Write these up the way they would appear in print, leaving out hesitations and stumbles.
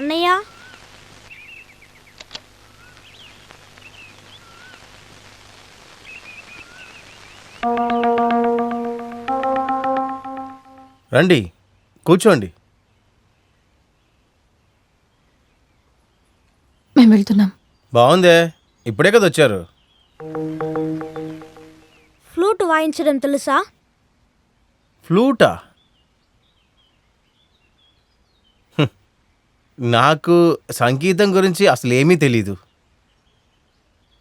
అన్నయ్య రండి, కూర్చోండి. మేము వెళ్తున్నాం. బాగుందే, ఇప్పుడే కదా వచ్చారు. ఫ్లూట్ వాయించడం తెలుసా? ఫ్లూటా? నాకు సంగీతం గురించి అసలు ఏమీ తెలీదు.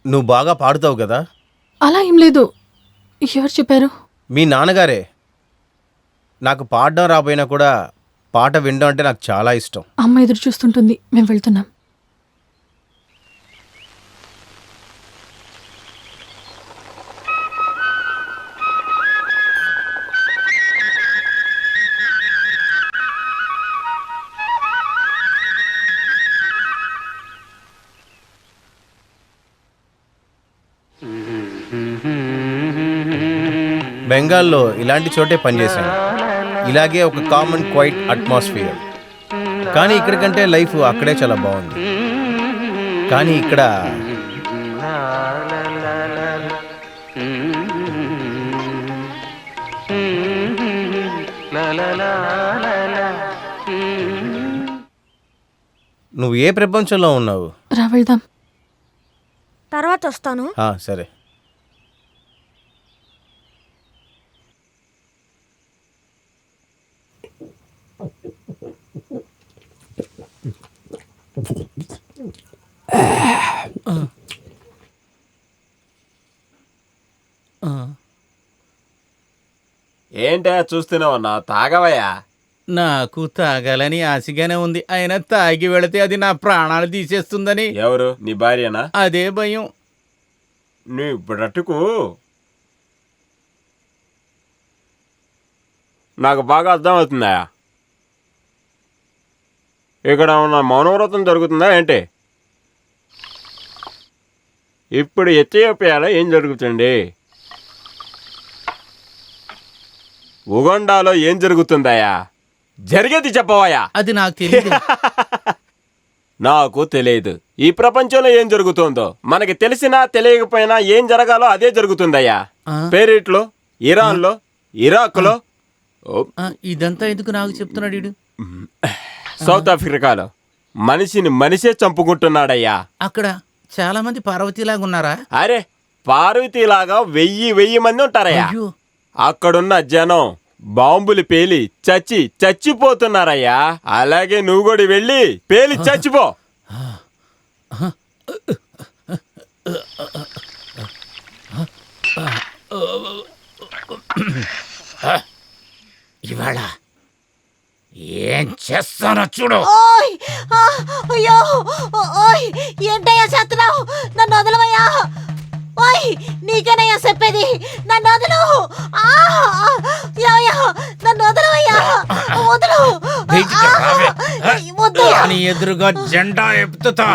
నువ్వు బాగా పాడుతావు కదా? అలా ఏం లేదు. ఎవరు చెప్పారు? మీ నాన్నగారే. నాకు పాడడం రాబోయినా కూడా పాట వినడం అంటే నాకు చాలా ఇష్టం. అమ్మ ఎదురు చూస్తుంటుంది. మేము వెళ్తున్నాం. బెంగాల్లో ఇలాంటి చోటే పనిచేశాను. ఇలాగే ఒక కామన్ క్వైట్ అట్మాస్ఫియర్. కానీ ఇక్కడికంటే లైఫ్ అక్కడే చాలా బాగుంది. కానీ ఇక్కడ నువ్వు ఏ ప్రపంచంలో ఉన్నావు? రా వెళ్దాం. తర్వాత వస్తాను. సరే. ఏంటా చూస్తున్నావన్నా? తాగవయ్యా. నాకు తాగాలని ఆశగానే ఉంది. అయినా తాగి వెళితే అది నా ప్రాణాలు తీసేస్తుందని. ఎవరు? నీ భార్యనా? అదే భయం. నీ బ్రతుకు నాకు బాగా అర్థమవుతుందా? ఇక్కడ ఉన్న మౌనవ్రతం జరుగుతుందా ఏంటి? ఇప్పుడు ఎథియోపియాలో ఏం జరుగుతుంది? ఉగండాలో ఏం జరుగుతుందయా? జరిగేది చెప్పవయ్యా. అది నాకు తెలియదు. నాకు తెలియదు. ఈ ప్రపంచంలో ఏం జరుగుతుందో మనకి తెలిసినా తెలియకపోయినా ఏం జరగాలో అదే జరుగుతుందయ్యా. పేరిట్లో, ఇరాన్లో, ఇరాక్లో, ఇదంతా ఎందుకు నాకు చెప్తున్నాడు వీడు? సౌత్ ఆఫ్రికాలో మనిషిని మనిషే చంపుకుంటున్నాడయ్యా. అక్కడ చాలా మంది పార్వతీలాగా ఉన్నారా? అరే, పార్వతీలాగా 1000 మంది ఉంటారయ్యా. అయ్యో. అక్కడున్న జనం బాంబులు పేలి చచ్చిపోతున్నారయ్యా. అలాగే నువ్వు కూడా వెళ్ళి పేలి చచ్చిపో. ఇవాళ ఏం చేస్తానో చూడు. ఓయ్ అయ్యో ఓయ్ ఏంటయ్యా చేస్తున్నావు? నన్ను వదలవయ్యా. ఓయ్ నీకేనయ్యా చెప్పేది, నన్ను వదలు. నన్ను వదలవయ్యా. వదలు. వద్దు. నీ ఎదురుగా జెండా ఎత్తుతా.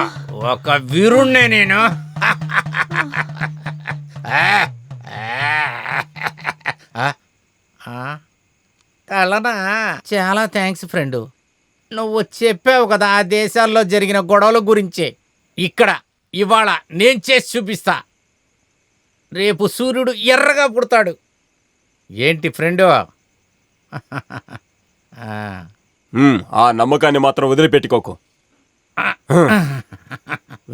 ఒక వీరుణ్ణే నేను. కలనా? చాలా థ్యాంక్స్ ఫ్రెండు. నువ్వు చెప్పావు కదా ఆ దేశాల్లో జరిగిన గొడవల గురించే. ఇక్కడ ఇవాళ నేను చేసి చూపిస్తా. రేపు సూర్యుడు ఎర్రగా పుడతాడు. ఏంటి ఫ్రెండు? ఆ నమ్మకాన్ని మాత్రం వదిలిపెట్టుకోకు.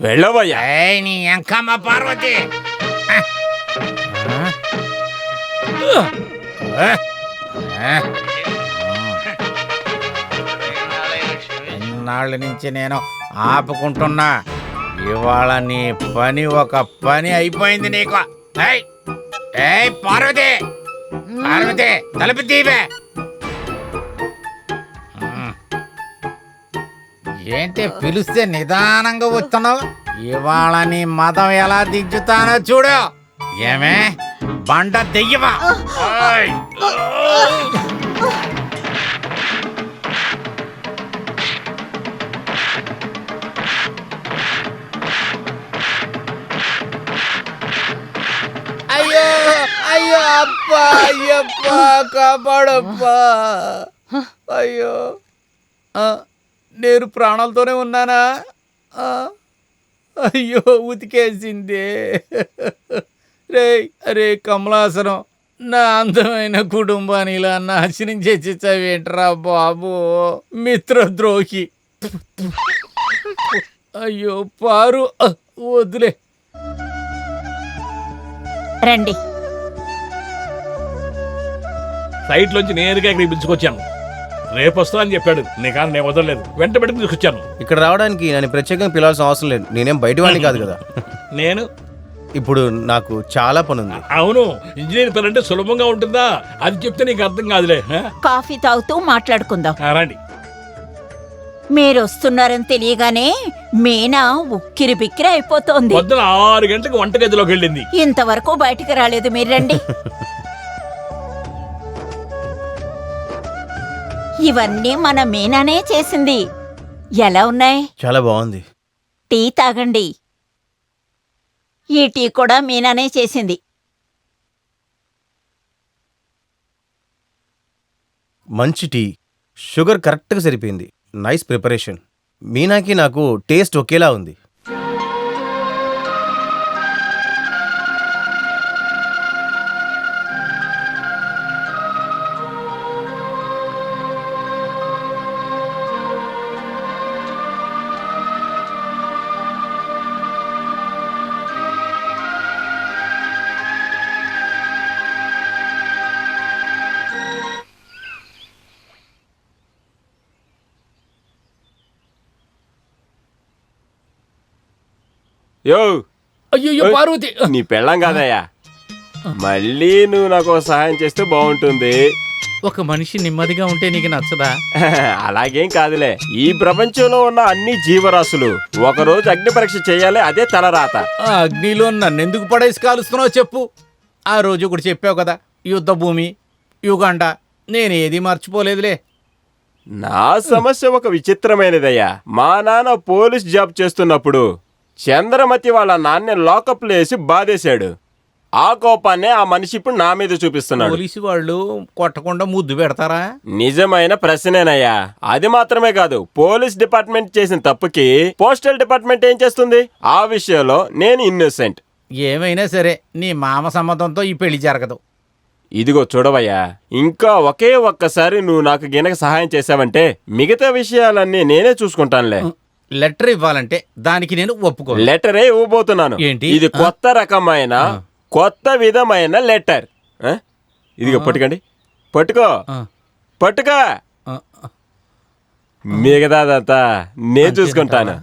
వెళ్ళవయ్యా. నీ ఎంకమ్మ పార్వతి. ఇన్నాళ్ళ నుంచి నేను ఆపుకుంటున్నా. ఇవాళ నీ పని ఒక పని అయిపోయింది నీకు. పార్వతి, పార్వతి తలుపు తీవే. ఏంటి పిలిస్తే నిదానంగా వస్తున్నావు? ఇవాళ నీ మతం ఎలా దించుతానో చూడు. ఏమే బండ దెయ్యమా? అయ్యో అయ్యో అప్పా, అయ్యప్ప కాపాడప్పా. అయ్యో నేను ప్రాణాలతోనే ఉన్నానా? ఆ, అయ్యో ఉతికేసిందే. అరే కమలాసనం, నా అందమైన కుటుంబాన్ని ఇలా నాశనం చేసేసావేంట్రా బాబు, మిత్రద్రోహి. అయ్యో పారు, వద్దులే. రండి. సైట్ లోంచి నేరుగా ఇక్కడికి పిలుచుకొచ్చాను. రేపు వస్తా అని చెప్పాడు, నీ కానీ నేను వదలలేదు, వెంట పెట్టుకుని తీసుకొచ్చాను. ఇక్కడ రావడానికి నన్ను ప్రత్యేకంగా పిలవాల్సిన అవసరం లేదు, నేనేం బయటవాడిని కాదు కదా. నేను ఇప్పుడు నాకు చాలా పని ఉంది. అవును, ఇంజనీర్ పని అంటే సులభంగా ఉంటుందా? అది చెప్తే నీకు అర్థం కాదులే. కాఫీ తాగుతూ మాట్లాడుకుందాం. రండి. మీరు వస్తున్నారని తెలియగానే మీనా ఉక్కిరి బిక్కిరి అయిపోతోంది. పొద్దున 6 గంటలకు వంటగదిలోకి వెళ్ళింది. ఇంతవరకు బయటికి రాలేదు. మీరు రండి. ఇవన్నీ మన మీనానే చేసింది. ఎలా ఉన్నాయి? చాలా బాగుంది. టీ తాగండి. ఈ టీ కూడా మీనానే చేసింది. మంచి టీ, షుగర్ కరెక్ట్గా సరిపోయింది. Nice preparation. మీనాకి నాకు టేస్ట్ ఒకేలా ఉంది. యో, అయ్యో పార్వతి, నీ పెళ్ళం కాదయ్యా. మళ్ళీ నువ్వు నాకు ఒక సహాయం చేస్తే బాగుంటుంది. ఒక మనిషి నెమ్మదిగా ఉంటే నీకు నచ్చదా? అలాగేం కాదులే. ఈ ప్రపంచంలో ఉన్న అన్ని జీవరాశులు ఒకరోజు అగ్ని పరీక్ష చేయాలి, అదే తలరాత. ఆ అగ్నిలో నన్నెందుకు పడేసి కాలుస్తున్నావు చెప్పు. ఆ రోజు ఒకటి చెప్పావు కదా, యుద్ధ భూమి, యుగండ. నేనేది మర్చిపోలేదులే. నా సమస్య ఒక విచిత్రమైనదయ్యా. మా నాన్న పోలీస్ జాబ్ చేస్తున్నప్పుడు చంద్రమతి వాళ్ళ నాన్న లాకప్లో వేసి బాధేశాడు. ఆ కోపాన్నే ఆ మనిషి ఇప్పుడు నా మీద చూపిస్తున్నాడు. పోలీసు వాళ్ళు కొట్టకుండా ముద్దు పెడతారా? నిజమైన ప్రశ్నేనయ్యా. అది మాత్రమే కాదు, పోలీస్ డిపార్ట్మెంట్ చేసిన తప్పుకి పోస్టల్ డిపార్ట్మెంట్ ఏం చేస్తుంది? ఆ విషయంలో నేను ఇన్నోసెంట్. ఏమైనా సరే నీ మామ సమ్మతంతో ఈ పెళ్లి జరగదు. ఇదిగో చూడవయ్యా, ఇంకా ఒకే ఒక్కసారి నువ్వు నాకు గినక సహాయం చేసావంటే మిగతా విషయాలన్నీ నేనే చూసుకుంటానులే. లెటర్ ఇవ్వాలంటే దానికి నేను ఒప్పుకో. లెటరే ఇవ్వబోతున్నాను. ఏంటి? ఇది కొత్త రకమైన కొత్త విధమైన లెటర్. ఇదిగో పట్టుకోండి, పట్టుకో, పట్టుకో. మిగతాదంతా నేను చూసుకుంటాను.